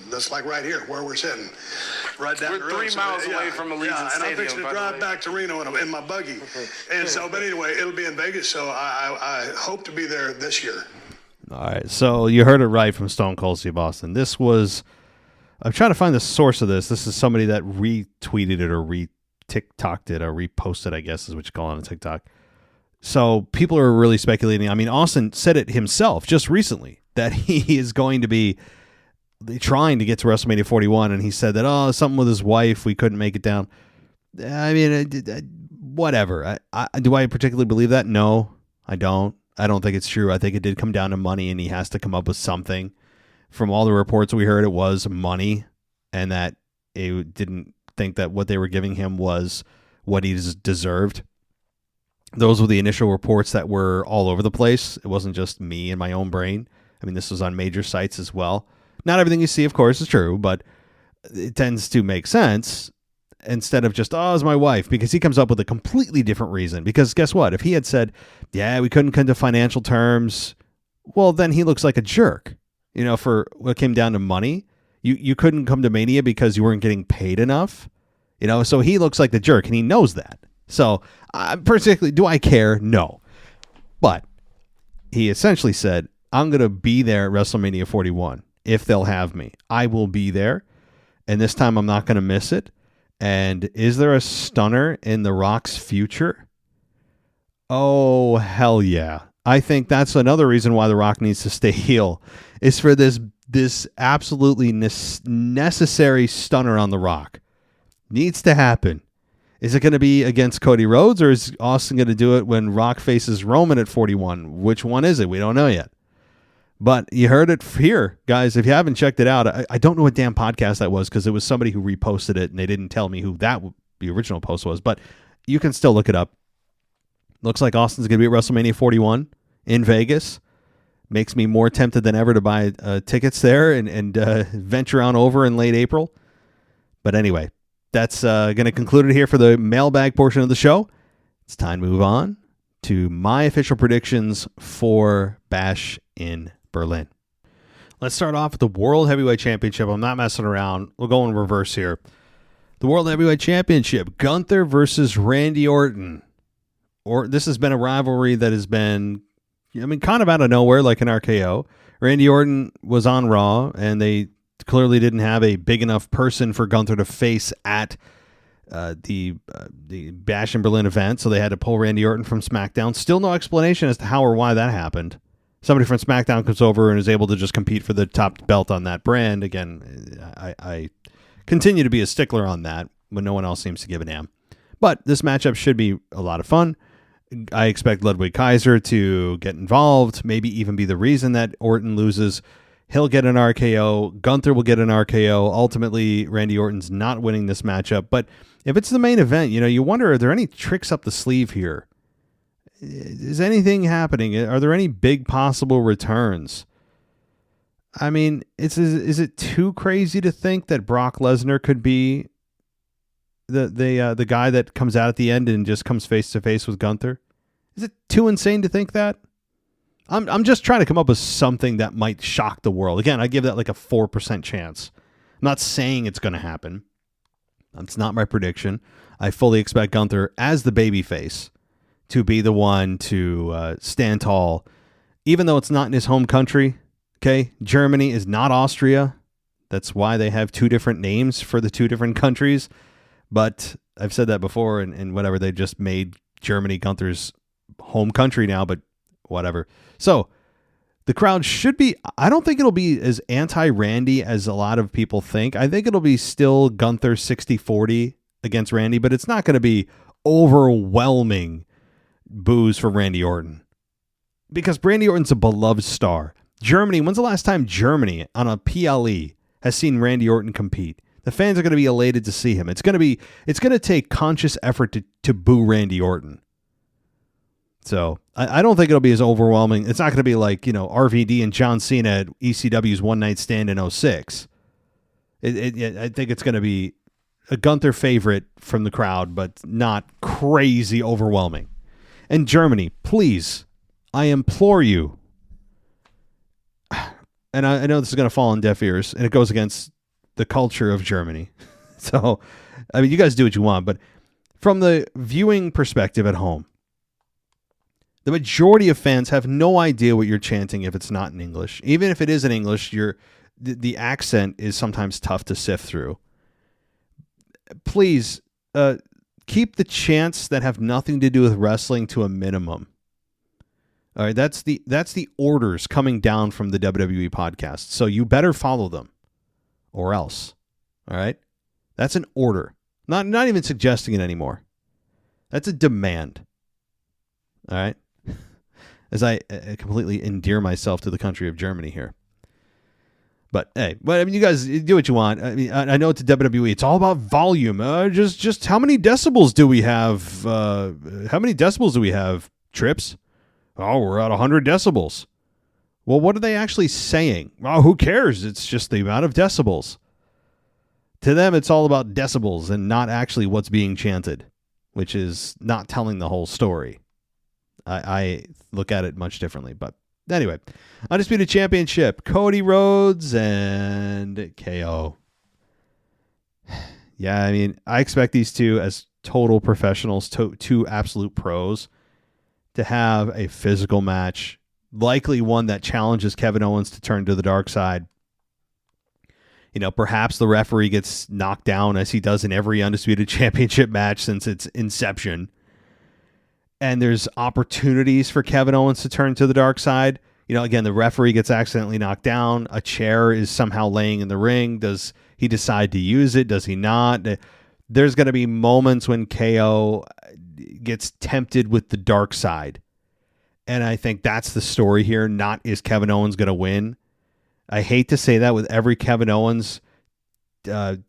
that's like right here where we're sitting, right down the road. We're 3 miles away from Allegiant Stadium. And I'm fixing to drive back to Reno in my buggy. And so, but anyway, it'll be in Vegas. So I hope to be there this year." All right, so you heard it right from Stone Cold Steve Austin. This was, I'm trying to find the source of this. This is somebody that retweeted it or re-TikToked it or reposted, I guess is what you call it on TikTok. So people are really speculating. I mean, Austin said it himself just recently that he is going to be trying to get to WrestleMania 41, and he said that, something with his wife, we couldn't make it down. I mean, whatever. Do I particularly believe that? No, I don't. I don't think it's true. I think it did come down to money, and he has to come up with something. From all the reports we heard, it was money, and that it didn't think that what they were giving him was what he deserved. Those were the initial reports that were all over the place. It wasn't just me and my own brain. I mean, this was on major sites as well. Not everything you see, of course, is true, but it tends to make sense instead of just, it's my wife, because he comes up with a completely different reason. Because guess what? If he had said, yeah, we couldn't come to financial terms, well, then he looks like a jerk. For what came down to money, you couldn't come to Mania because you weren't getting paid enough. So he looks like the jerk, and he knows that. So, particularly, do I care? No. But he essentially said, I'm going to be there at WrestleMania 41 if they'll have me. I will be there, and this time I'm not going to miss it. And is there a stunner in The Rock's future? Oh, hell yeah. I think that's another reason why The Rock needs to stay heel, is for this absolutely necessary stunner on The Rock. Needs to happen. Is it going to be against Cody Rhodes, or is Austin going to do it when Rock faces Roman at 41? Which one is it? We don't know yet. But you heard it here, guys. If you haven't checked it out, I don't know what damn podcast that was, because it was somebody who reposted it, and they didn't tell me who the original post was. But you can still look it up. Looks like Austin's going to be at WrestleMania 41 in Vegas. Makes me more tempted than ever to buy tickets there and venture on over in late April. But anyway, that's going to conclude it here for the mailbag portion of the show. It's time to move on to my official predictions for Bash in Berlin. Let's start off with the World Heavyweight Championship. I'm not messing around. We'll go in reverse here. The World Heavyweight Championship, Gunther versus Randy Orton. This has been a rivalry that has been, kind of out of nowhere, like an RKO. Randy Orton was on Raw, and they clearly didn't have a big enough person for Gunther to face at the Bash in Berlin event, so they had to pull Randy Orton from SmackDown. Still no explanation as to how or why that happened. Somebody from SmackDown comes over and is able to just compete for the top belt on that brand. Again, I continue to be a stickler on that, but no one else seems to give a damn. But this matchup should be a lot of fun. I expect Ludwig Kaiser to get involved, maybe even be the reason that Orton loses. He'll get an RKO. Gunther will get an RKO. Ultimately, Randy Orton's not winning this matchup. But if it's the main event, you wonder, are there any tricks up the sleeve here? Is anything happening? Are there any big possible returns? I mean, is it too crazy to think that Brock Lesnar could be the guy that comes out at the end and just comes face to face with Gunther? Is it too insane to think that? I'm just trying to come up with something that might shock the world. Again, I give that like a 4% chance. I'm not saying it's going to happen. It's not my prediction. I fully expect Gunther as the babyface to be the one to stand tall, even though it's not in his home country. Okay, Germany is not Austria. That's why they have two different names for the two different countries. But I've said that before, and whatever, they just made Germany Gunther's home country now, but whatever. So the crowd should be, I don't think it'll be as anti-Randy as a lot of people think. I think it'll be still Gunther 60-40 against Randy, but it's not going to be overwhelming boos for Randy Orton, because Randy Orton's a beloved star. Germany, when's the last time Germany on a PLE has seen Randy Orton compete? The fans are going to be elated to see him. It's going to take conscious effort to boo Randy Orton. So I don't think it'll be as overwhelming. It's not going to be like, RVD and John Cena at ECW's One Night Stand in 06. I think it's going to be a Gunther favorite from the crowd, but not crazy overwhelming. And Germany, please, I implore you. And I know this is going to fall on deaf ears, and it goes against the culture of Germany. So, I mean, you guys do what you want, but from the viewing perspective at home, the majority of fans have no idea what you're chanting if it's not in English. Even if it is in English, the accent is sometimes tough to sift through. Please keep the chants that have nothing to do with wrestling to a minimum. All right, that's the orders coming down from the WWE podcast. So you better follow them, or else. All right, that's an order. Not even suggesting it anymore. That's a demand. All right. As I completely endear myself to the country of Germany here. But hey, I mean, you guys do what you want. I mean, I know it's WWE. It's all about volume. Just how many decibels do we have? How many decibels do we have, Trips? Oh, we're at 100 decibels. Well, what are they actually saying? Well, who cares? It's just the amount of decibels. To them, it's all about decibels and not actually what's being chanted, which is not telling the whole story. I look at it much differently. But anyway, Undisputed Championship, Cody Rhodes and KO. Yeah, I mean, I expect these two as total professionals, two absolute pros, to have a physical match, likely one that challenges Kevin Owens to turn to the dark side. Perhaps the referee gets knocked down as he does in every Undisputed Championship match since its inception. And there's opportunities for Kevin Owens to turn to the dark side. Again, the referee gets accidentally knocked down. A chair is somehow laying in the ring. Does he decide to use it? Does he not? There's going to be moments when KO gets tempted with the dark side. And I think that's the story here. Not is Kevin Owens going to win. I hate to say that with every Kevin Owens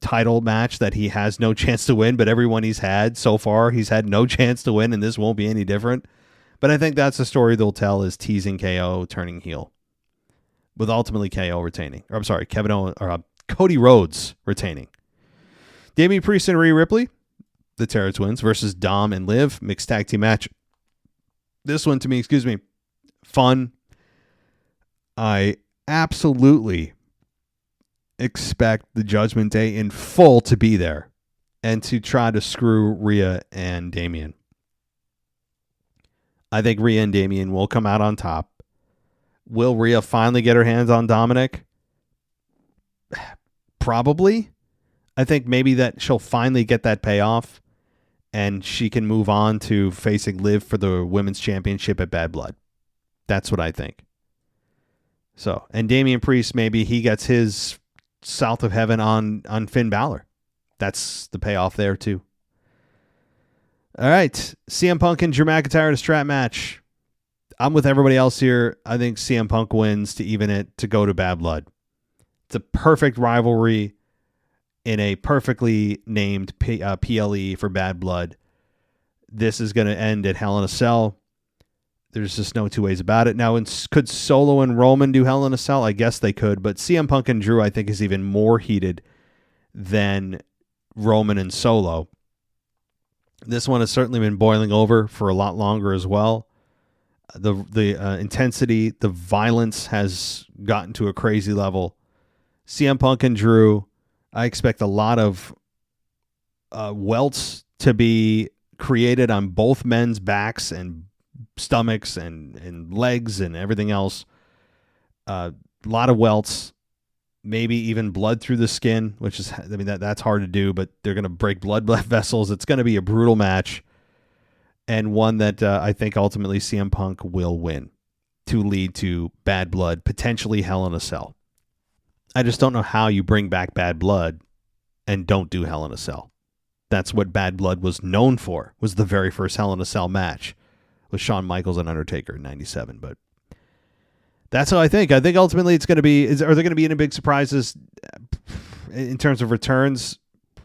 title match that he has no chance to win, but every one he's had so far, he's had no chance to win, and this won't be any different. But I think that's the story they'll tell, is teasing KO turning heel, with ultimately KO retaining. Or I'm sorry, Cody Rhodes retaining. Damian Priest and Rhea Ripley, the Terror Twins, versus Dom and Liv, mixed tag team match. This one, to me, fun. I absolutely expect the Judgment Day in full to be there and to try to screw Rhea and Damian. I think Rhea and Damian will come out on top. Will Rhea finally get her hands on Dominic? Probably. I think maybe that she'll finally get that payoff and she can move on to facing Liv for the Women's Championship at Bad Blood. That's what I think. So, and Damian Priest, maybe he gets his South of Heaven on Finn Balor. That's the payoff there too. All right, CM Punk and Drew McIntyre in a strap match. I'm with everybody else here. I think CM Punk wins to even it, to go to Bad Blood. It's a perfect rivalry in a perfectly named PLE for Bad Blood. This is going to end at Hell in a Cell. There's just no two ways about it. Now, could Solo and Roman do Hell in a Cell? I guess they could, but CM Punk and Drew, I think, is even more heated than Roman and Solo. This one has certainly been boiling over for a lot longer as well. The intensity, the violence has gotten to a crazy level. CM Punk and Drew, I expect a lot of welts to be created on both men's backs and stomachs and legs and everything else. A lot of welts, maybe even blood through the skin, which is, that's hard to do, but they're going to break blood vessels. It's going to be a brutal match, and one that I think ultimately CM Punk will win to lead to Bad Blood, potentially Hell in a Cell. I just don't know how you bring back Bad Blood and don't do Hell in a Cell. That's what Bad Blood was known for, was the very first Hell in a Cell match with Shawn Michaels and Undertaker in 97. But that's how I think. I think ultimately it's going to be, are there going to be any big surprises? in terms of returns,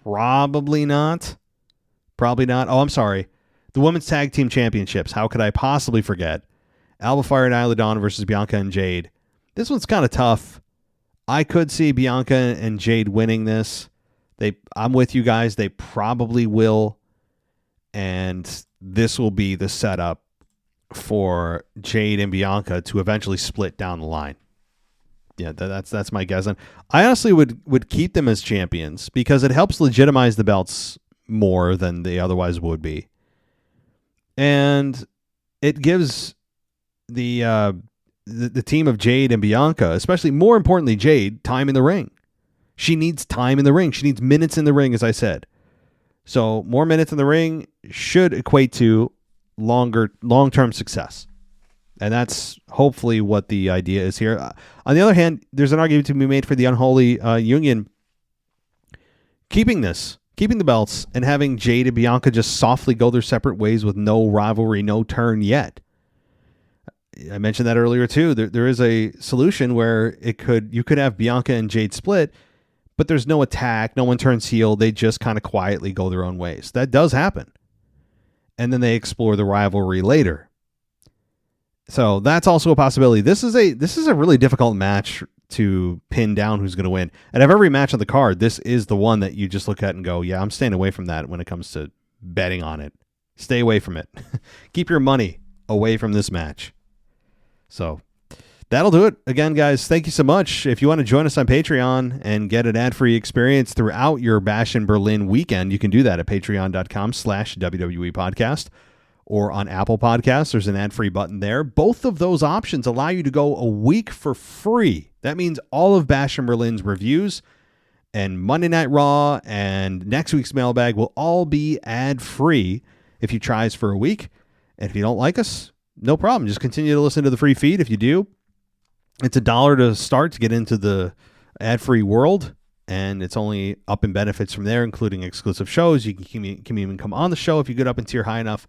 probably not. Probably not. Oh, I'm sorry. The Women's Tag Team Championships. How could I possibly forget? Alba Fire and Isla Dawn versus Bianca and Jade. This one's kind of tough. I could see Bianca and Jade winning this. I'm with you guys. They probably will. And this will be the setup for Jade and Bianca to eventually split down the line. Yeah, that's my guess. And I honestly would keep them as champions because it helps legitimize the belts more than they otherwise would be. And it gives the team of Jade and Bianca, especially more importantly Jade, time in the ring. She needs time in the ring. She needs minutes in the ring, as I said. So more minutes in the ring should equate to long-term success. And that's hopefully what the idea is here. On the other hand, there's an argument to be made for the unholy union keeping the belts and having Jade and Bianca just softly go their separate ways with no rivalry, no turn yet. I mentioned that earlier too. There is a solution where you could have Bianca and Jade split, but there's no attack, no one turns heel. They just kind of quietly go their own ways. That does happen. And then they explore the rivalry later. So that's also a possibility. This is a really difficult match to pin down who's going to win. And of every match on the card, this is the one that you just look at and go, yeah, I'm staying away from that when it comes to betting on it. Stay away from it. Keep your money away from this match. So that'll do it. Again, guys, thank you so much. If you want to join us on Patreon and get an ad-free experience throughout your Bash in Berlin weekend, you can do that at patreon.com/WWE podcast. Or on Apple Podcasts, there's an ad-free button there. Both of those options allow you to go a week for free. That means all of Bash in Berlin's reviews and Monday Night Raw and next week's Mailbag will all be ad-free if you try us for a week. And if you don't like us, no problem. Just continue to listen to the free feed. If you do, it's $1 to start to get into the ad-free world. And it's only up in benefits from there, including exclusive shows. You can even come on the show if you get up in tier high enough.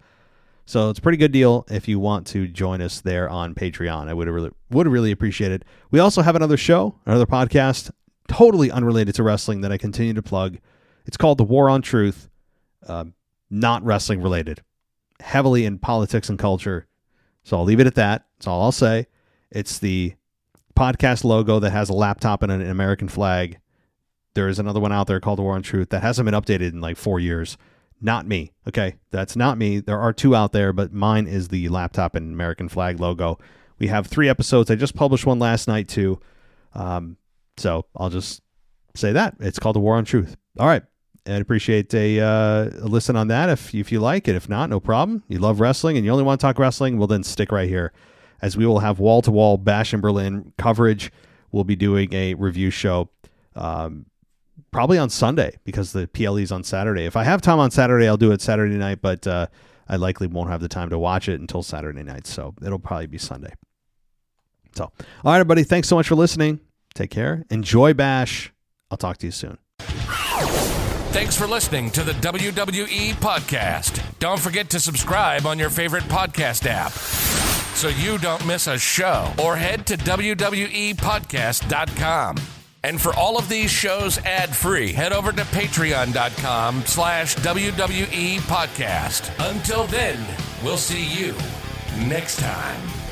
So it's a pretty good deal if you want to join us there on Patreon. I would really appreciate it. We also have another show, another podcast, totally unrelated to wrestling that I continue to plug. It's called The War on Truth, not wrestling related, heavily in politics and culture. So I'll leave it at that. That's all I'll say. It's the podcast logo that has a laptop and an American flag. There is another one out there called The War on Truth that hasn't been updated in like 4 years. Not me. Okay. That's not me. There are two out there, but mine is the laptop and American flag logo. We have 3 episodes. I just published one last night too. So I'll just say that it's called The War on Truth. All right. I'd appreciate a listen on that if you like it. If not, no problem. You love wrestling and you only want to talk wrestling, well then stick right here as we will have wall-to-wall Bash in Berlin coverage. We'll be doing a review show probably on Sunday because the PLE is on Saturday. If I have time on Saturday, I'll do it Saturday night, but I likely won't have the time to watch it until Saturday night, so it'll probably be Sunday. So, all right, everybody, thanks so much for listening. Take care. Enjoy Bash. I'll talk to you soon. Thanks for listening to the WWE Podcast. Don't forget to subscribe on your favorite podcast app so you don't miss a show, or head to WWEpodcast.com. And for all of these shows ad-free, head over to patreon.com/WWE Podcast. Until then, we'll see you next time.